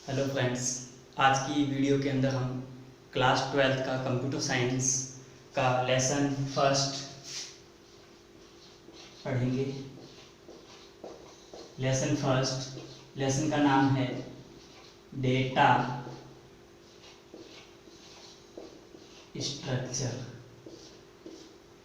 Hello friends, आज की video के अंदर हम क्लास 12th का कंप्यूटर साइंस का लेसन फर्स्ट पढ़ेंगे। लेसन का नाम है डेटा स्ट्रक्चर।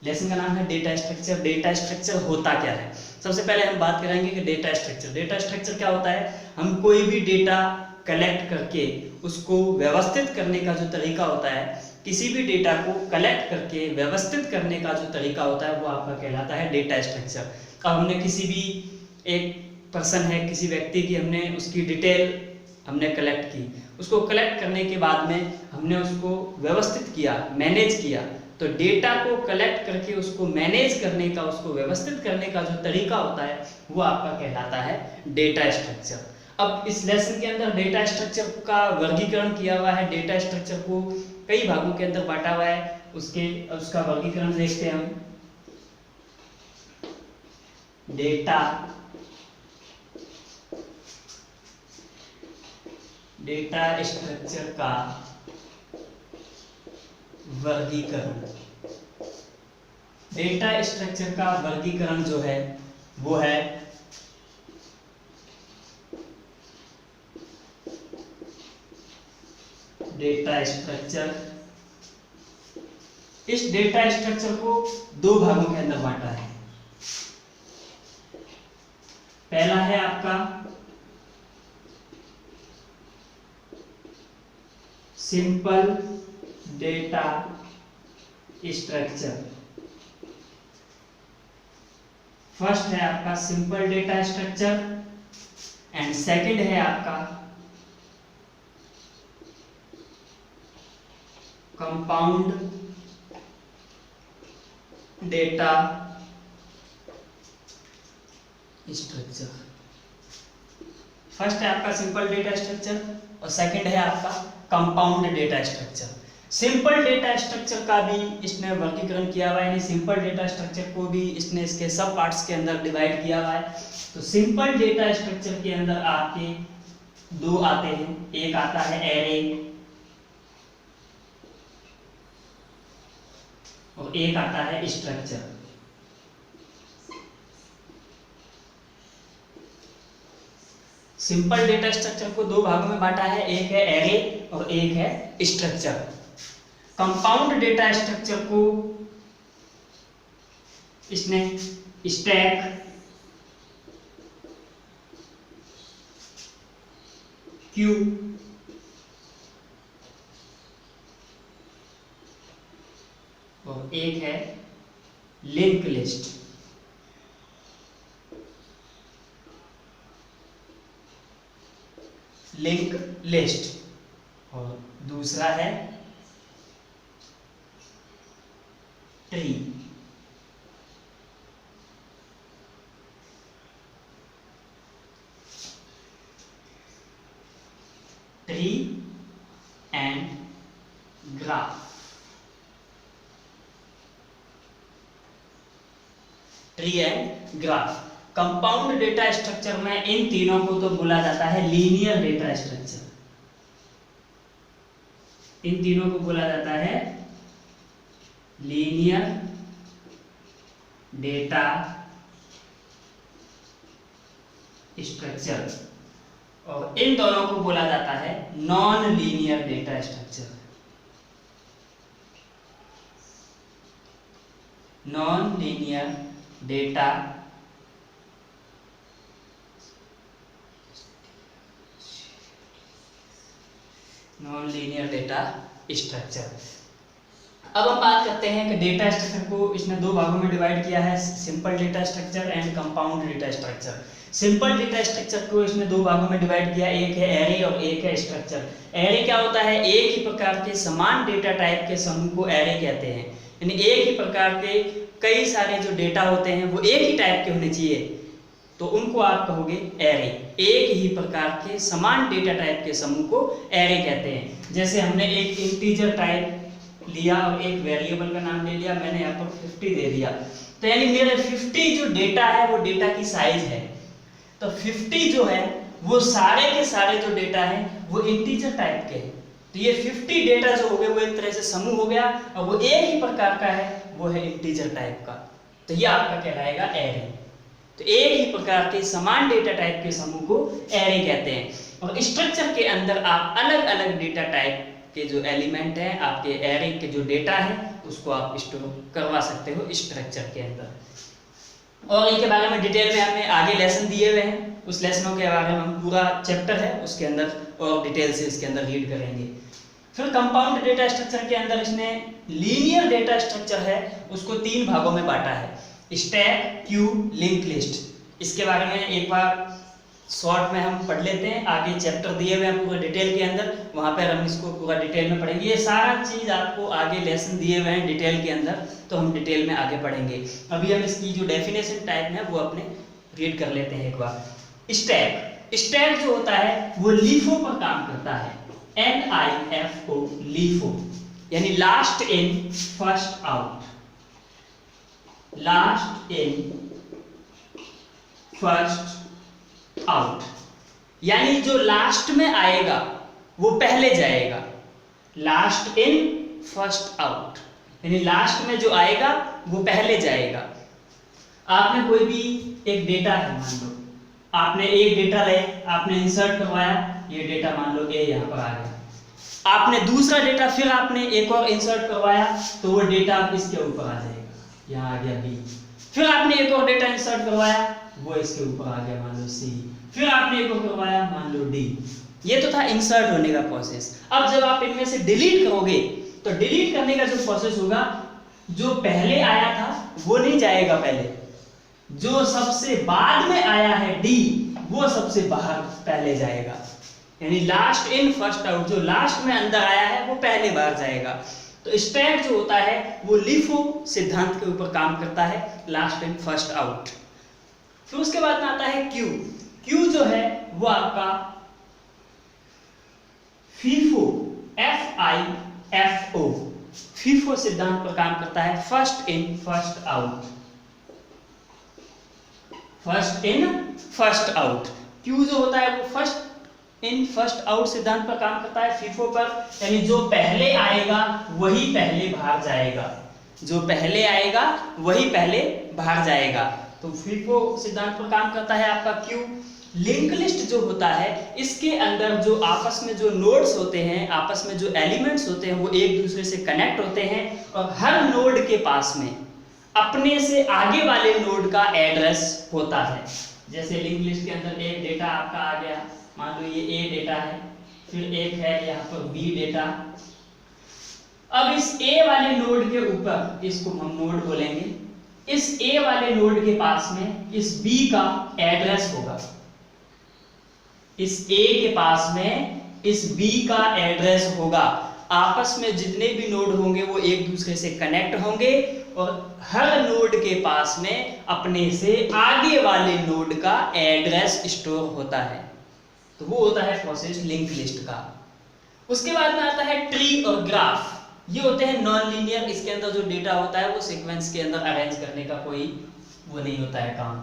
लेसन का नाम है डेटा स्ट्रक्चर। डेटा स्ट्रक्चर होता क्या है? सबसे पहले हम बात करेंगे कि डेटा स्ट्रक्चर क्या होता है। हम कोई भी डेटा कलेक्ट करके उसको व्यवस्थित करने का जो तरीका होता है, किसी भी डेटा को कलेक्ट करके व्यवस्थित करने का जो तरीका होता है वो आपका कहलाता है डेटा स्ट्रक्चर। अब हमने किसी भी एक पर्सन है, किसी व्यक्ति की हमने उसकी डिटेल हमने कलेक्ट की, उसको कलेक्ट करने के बाद में हमने उसको व्यवस्थित किया, मैनेज किया। तो डेटा को कलेक्ट करके उसको मैनेज करने का, उसको व्यवस्थित करने का जो तरीका होता है वो आपका कहलाता है डेटा स्ट्रक्चर। अब इस लेसन के अंदर डेटा स्ट्रक्चर का वर्गीकरण किया हुआ है। डेटा स्ट्रक्चर को कई भागों के अंदर बांटा हुआ है। उसका वर्गीकरण देखते हैं हम। डेटा स्ट्रक्चर का वर्गीकरण। डेटा स्ट्रक्चर का वर्गीकरण जो है वो है डेटा स्ट्रक्चर। इस डेटा स्ट्रक्चर को दो भागों के अंदर बांटा है। पहला है आपका सिंपल डेटा स्ट्रक्चर। फर्स्ट है आपका simple data structure and second है आपका कंपाउंड डेटा स्ट्रक्चर। फर्स्ट है आपका सिंपल डेटा स्ट्रक्चर और सेकंड है आपका compound data structure. Simple data structure का भी इसने वर्गीकरण किया हुआ है, यानी सिंपल डेटा स्ट्रक्चर को भी इसने इसके सब पार्ट्स के अंदर डिवाइड किया हुआ है। तो सिंपल डेटा स्ट्रक्चर के अंदर आपके दो आते हैं। एक आता है एरे और एक आता है स्ट्रक्चर। सिंपल डेटा स्ट्रक्चर को दो भागों में बांटा है, एक है एरे और एक है स्ट्रक्चर। कंपाउंड डेटा स्ट्रक्चर को इसने स्टैक, क्यू और एक है लिंक लिस्ट। और दूसरा है tree. And graph. Tree and graph. Compound data structure में इन तीनों को तो बोला जाता है लीनियर डेटा स्ट्रक्चर। इन तीनों को बोला जाता है लीनियर डेटा स्ट्रक्चर और इन दोनों को बोला जाता है non linear data structure. Non linear data structure. अब हम बात करते हैं कि डेटा स्ट्रक्चर को इसने दो भागों में डिवाइड किया है, simple data structure and compound data structure. Simple data structure को इसने दो भागों में डिवाइड किया, एक है एरे और एक है स्ट्रक्चर। एरे क्या होता है? एक ही प्रकार के समान डेटा टाइप के समूह को एरे कहते हैं। यानी एक ही प्रकार के कई सारे जो डेटा होते हैं वो एक ही टाइप के होने चाहिए, तो उनको आप कहोगे एरे। एक ही प्रकार के समान डेटा टाइप के समूह को एरे कहते हैं। जैसे हमने एक इंटीजर टाइप लिया और एक वेरिएबल का नाम ले लिया, मैंने यहाँ पर 50 दे दिया, तो यानी मेरे 50 जो डेटा है वो डेटा की साइज है। तो 50 जो है वो सारे के सारे जो डेटा हैं वो इंटीजर टाइप के हैं। तो ये 50 डेटा जो हो गए वो एक तरह से समूह हो गया, और वो एक ही प्रकार का है, वो है इंटीजर टाइप का। तो ये आपका कहलाएगा एरे। तो एक ही प्रकार के समान डेटा टाइप के समूह को एरे कहते हैं। और स्ट्रक्चर के अंदर आप अलग अलग डेटा टाइप के जो एलिमेंट हैं, आपके एरे के जो डेटा है, उसको आप स्टोर करवा सकते हो स्ट्रक्चर के अंदर। और इनके बारे में डिटेल में हमें आगे लेसन दिए हुए हैं, उस लेसनों के बारे में हम पूरा चैप्टर है उसके अंदर और डिटेल से इसके अंदर रीड करेंगे। फिर कंपाउंड डेटा स्ट्रक्चर के अंदर इसने लीनियर डेटा स्ट्रक्चर है उसको 3 भागों में बांटा है, स्टैक, क्यू, लिंक लिस्ट। इसके बारे में एक बार शॉर्ट में हम पढ़ लेते हैं, आगे चैप्टर दिए हुए हैं पूरे डिटेल के अंदर, वहां पर हम इसको पूरा डिटेल में पढ़ेंगे। ये सारा चीज आपको आगे लेसन दिए हुए हैं डिटेल के अंदर, तो हम डिटेल में आगे पढ़ेंगे। अभी हम इसकी जो डेफिनेशन टाइप है वो अपने रीड कर लेते हैं एक बार। स्टैक जो होता है वो लीफो पर काम करता है, LIFO, लीफो, यानी last in first out, last in first out, यानी जो लास्ट में आएगा वो पहले जाएगा। लास्ट इन फर्स्ट आउट, यानी लास्ट में जो आएगा वो पहले जाएगा। आपने कोई भी एक डेटा है, मान लो आपने एक डेटा ले, आपने इंसर्ट करवाया, ये डेटा मान लो ए यहाँ पर आ गया। आपने दूसरा डेटा फिर आपने एक और इंसर्ट करवाया, तो वो डेटा इसके ऊपर आ जाएगा, यहाँ आ गया बी। फिर आपने एक और डेटा इंसर्ट करवाया, वो इसके ऊपर आ गया, मान लो सी। फिर आपने एक और करवाया, मान लो डी। ये तो था इंसर्ट होने का प्रोसेस। अब जब आप इनमें से डिलीट करोगे, तो डिलीट करने का जो प्रोसेस होगा, जो पहले आया था वो नहीं जाएगा पहले, जो सबसे बाद में आया है डी, वो सबसे बाहर पहले जाएगा। यानी लास्ट इन फर्स्ट आउट, जो लास्ट में अंदर आया है वो पहले बाहर जाएगा। तो स्टैक जो होता है वो लिफो सिद्धांत के ऊपर काम करता है, लास्ट इन फर्स्ट आउट। फिर उसके बाद में आता है क्यू। क्यू जो है वो आपका फीफो, FIFO, फीफो सिद्धांत पर काम करता है, first in first out, first in first out. Q जो होता है वो फर्स्ट इन फर्स्ट आउट सिद्धांत पर काम करता है, फीफो पर, यानी जो पहले आएगा वही पहले बाहर जाएगा, जो पहले आएगा वही पहले बाहर जाएगा। तो फीफो सिद्धांत पर काम करता है आपका क्यू। लिंक लिस्ट जो होता है, इसके अंदर जो आपस में जो नोड्स होते हैं, आपस में जो एलिमेंट्स होते हैं, वो एक दूसरे से कनेक्ट होते हैं, और हर नोड के पास में अपने से आगे वाले नोड का एड्रेस होता है। जैसे लिंक लिस्ट के अंदर एक डेटा आपका आ गया, मान लो ये ए डेटा है, फिर एक है यहाँ पर बी डेटा। अब इस ए वाले नोड के ऊपर, इसको हम नोड बोलेंगे, इस ए वाले नोड के पास में इस बी का एड्रेस होगा, इस ए के पास में इस बी का एड्रेस होगा। आपस में जितने भी नोड होंगे वो एक दूसरे से कनेक्ट होंगे, और हर नोड के पास में अपने से आगे वाले नोड का एड्रेस स्टोर होता है। तो वो होता है प्रोसेस लिंक लिस्ट का। उसके बाद में आता है ट्री और ग्राफ। ये होते हैं नॉन लीनियर, इसके अंदर जो डेटा होता है वो सीक्वेंस के अंदर अरेंज करने का कोई वो नहीं होता है काम।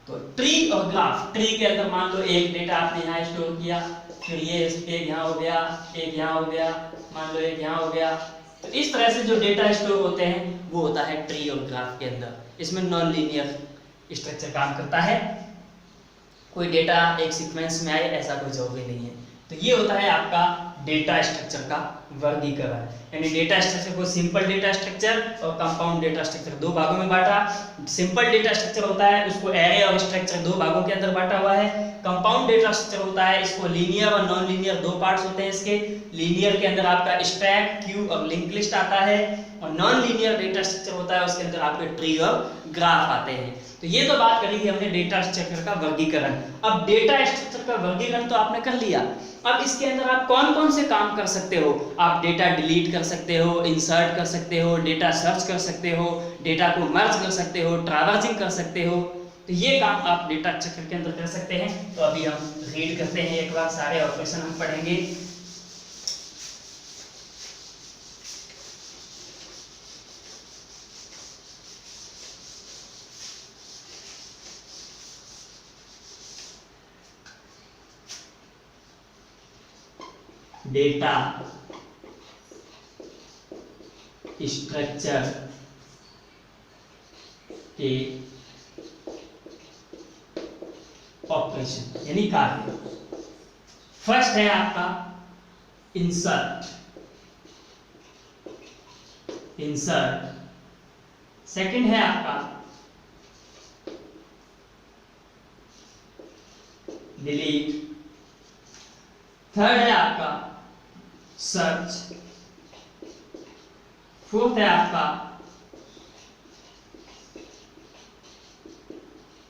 तो ट्री और ग्राफ, ट्री के अंदर मान लो एक डेटा आपने यहाँ स्टोर किया, फिर ये एक यहाँ हो गया, एक यहाँ हो गया, मान लो एक यहाँ हो गया। तो इस तरह से जो डेटा स्टोर होते हैं वो होता है ट्री और ग्राफ के अंदर। इसमें नॉन लीनियर स्ट्रक्चर काम करता है, कोई डेटा एक सीक्वेंस में आए ऐसा कोई जरूरी नहीं है। तो ये होता है आपका डेटा स्ट्रक्चर का वर्गीकरण, यानी डेटा स्ट्रक्चर को सिंपल डेटा स्ट्रक्चर और कंपाउंड डेटा स्ट्रक्चर दो भागों में बांटा। सिंपल डेटा स्ट्रक्चर होता है उसको एरे और स्ट्रक्चर दो भागों के अंदर बांटा हुआ है। कंपाउंड डेटा स्ट्रक्चर होता है, इसको लीनियर और नॉन लीनियर दो पार्ट्स होते हैं इसके। लीनियर के अंदर आपका स्टैक, क्यू और लिंक लिस्ट आता है, और नॉन लीनियर डेटा स्ट्रक्चर होता है उसके अंदर आपके ट्री और ग्राफ आते हैं। तो ये तो बात करी थी हमने डेटा स्ट्रक्चर का वर्गीकरण। अब डेटा स्ट्रक्चर का वर्गीकरण तो आपने कर लिया, अब इसके अंदर आप कौन कौन से काम कर सकते हो। आप डेटा डिलीट कर सकते हो, इंसर्ट कर सकते हो, डेटा सर्च कर सकते हो, डेटा को मर्ज कर सकते हो, ट्रैवर्सिंग कर सकते हो। तो ये काम आप डेटा स्ट्रक्चर के अंदर कर सकते हैं। तो अभी हम रीड करते हैं एक बार, सारे ऑपरेशन हम पढ़ेंगे। डेटा स्ट्रक्चर के ऑपरेशन यानी कार्य। फर्स्ट है आपका इंसर्ट, सेकंड है आपका डिलीट, थर्ड है आपका सर्च, फोर्थ है आपका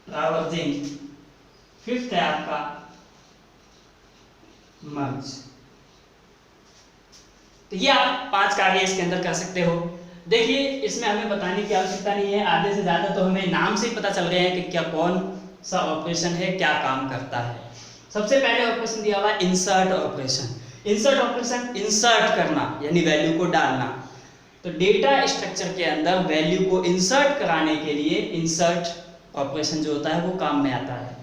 ट्रैवर्सिंग, फिफ्थ है आपका मर्ज। तो ये आप 5 कार्य इसके अंदर कर सकते हो। देखिए इसमें हमें बताने की आवश्यकता नहीं है, आधे से ज्यादा तो हमें नाम से ही पता चल गया है कि क्या कौन सा ऑपरेशन है, क्या काम करता है। सबसे पहले ऑपरेशन दिया हुआ insert operation. Insert operation insert करना यानी वैल्यू को डालना। तो डेटा स्ट्रक्चर के अंदर वैल्यू को इंसर्ट कराने के लिए इंसर्ट ऑपरेशन जो होता है वो काम में आता है।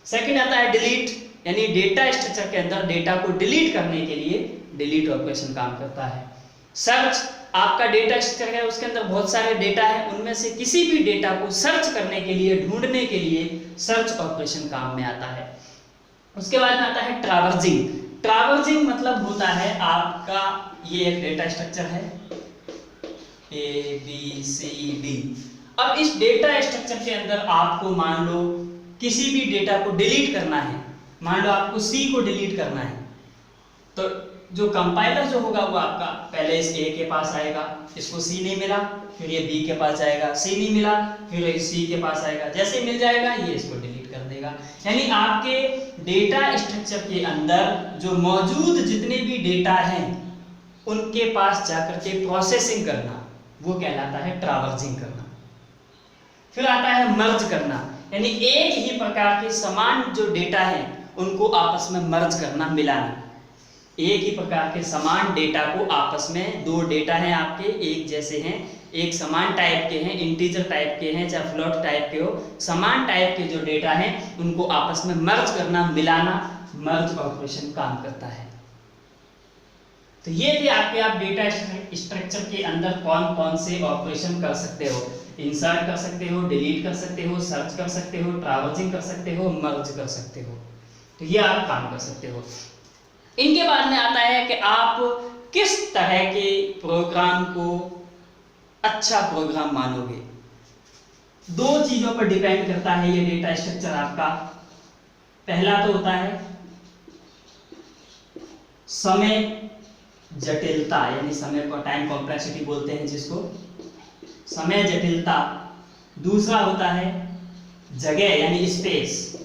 सेकंड आता है डिलीट, यानी डेटा स्ट्रक्चर के अंदर डेटा को डिलीट करने के लिए डिलीट ऑपरेशन काम करता है। सर्च, आपका डेटा स्ट्रक्चर है उसके अंदर बहुत सारे डेटा है, उनमें से किसी भी डेटा को सर्च करने के लिए, ढूंढने के लिए सर्च ऑपरेशन काम में आता है। उसके बाद में आता है ट्रैवर्सिंग। ट्रैवर्सिंग मतलब होता है आपका ये एक डेटा स्ट्रक्चर है ABCD। अब इस डेटा स्ट्रक्चर के अंदर आपको मान लो किसी भी डेटा को डिलीट करना है, मान लो आपको C को डिलीट करना है, तो जो कंपाइलर जो होगा वो आपका पहले इस A के पास आएगा, इसको C नहीं मिला, फिर ये B के पास जाएगा, C नहीं मिला, फिर ये C के पास आएगा, जैसे ही मिल जाएगा ये इसको डिलीट कर देगा। यानी आपके डेटा स्ट्रक्चर के अंदर जो मौजूद जितने भी डेटा हैं उनके पास जाकर के प्रोसेसिंग करना, वो कहलाता है ट्रैवर्सिंग करना। फिर आता है मर्ज करना, यानी एक ही प्रकार के समान जो डेटा हैं उनको आपस में मर्ज करना, मिलाना। एक ही प्रकार के समान डेटा को आपस में, दो डेटा हैं आपके एक जैसे हैं, एक समान टाइप के हैं, इंटीजर टाइप के हैं चाहे फ्लोट टाइप के हो, समान टाइप के जो डेटा हैं उनको आपस में मर्ज करना, मिलाना, मर्ज ऑपरेशन काम करता है। तो ये थे आपके, आप डेटा स्ट्रक्चर के अंदर कौन कौन से ऑपरेशन कर सकते हो। इंसर्ट कर सकते हो, डिलीट कर सकते हो, सर्च कर सकते हो, ट्रैवर्सिंग कर सकते हो, मर्ज कर सकते हो। तो ये आप काम कर सकते हो। इनके बाद में आता है कि आप किस तरह के प्रोग्राम को अच्छा प्रोग्राम मानोगे। 2 चीजों पर डिपेंड करता है ये डेटा स्ट्रक्चर आपका। पहला तो होता है समय जटिलता, यानी समय को टाइम कॉम्प्लेक्सिटी बोलते हैं जिसको, समय जटिलता। दूसरा होता है जगह यानी स्पेस।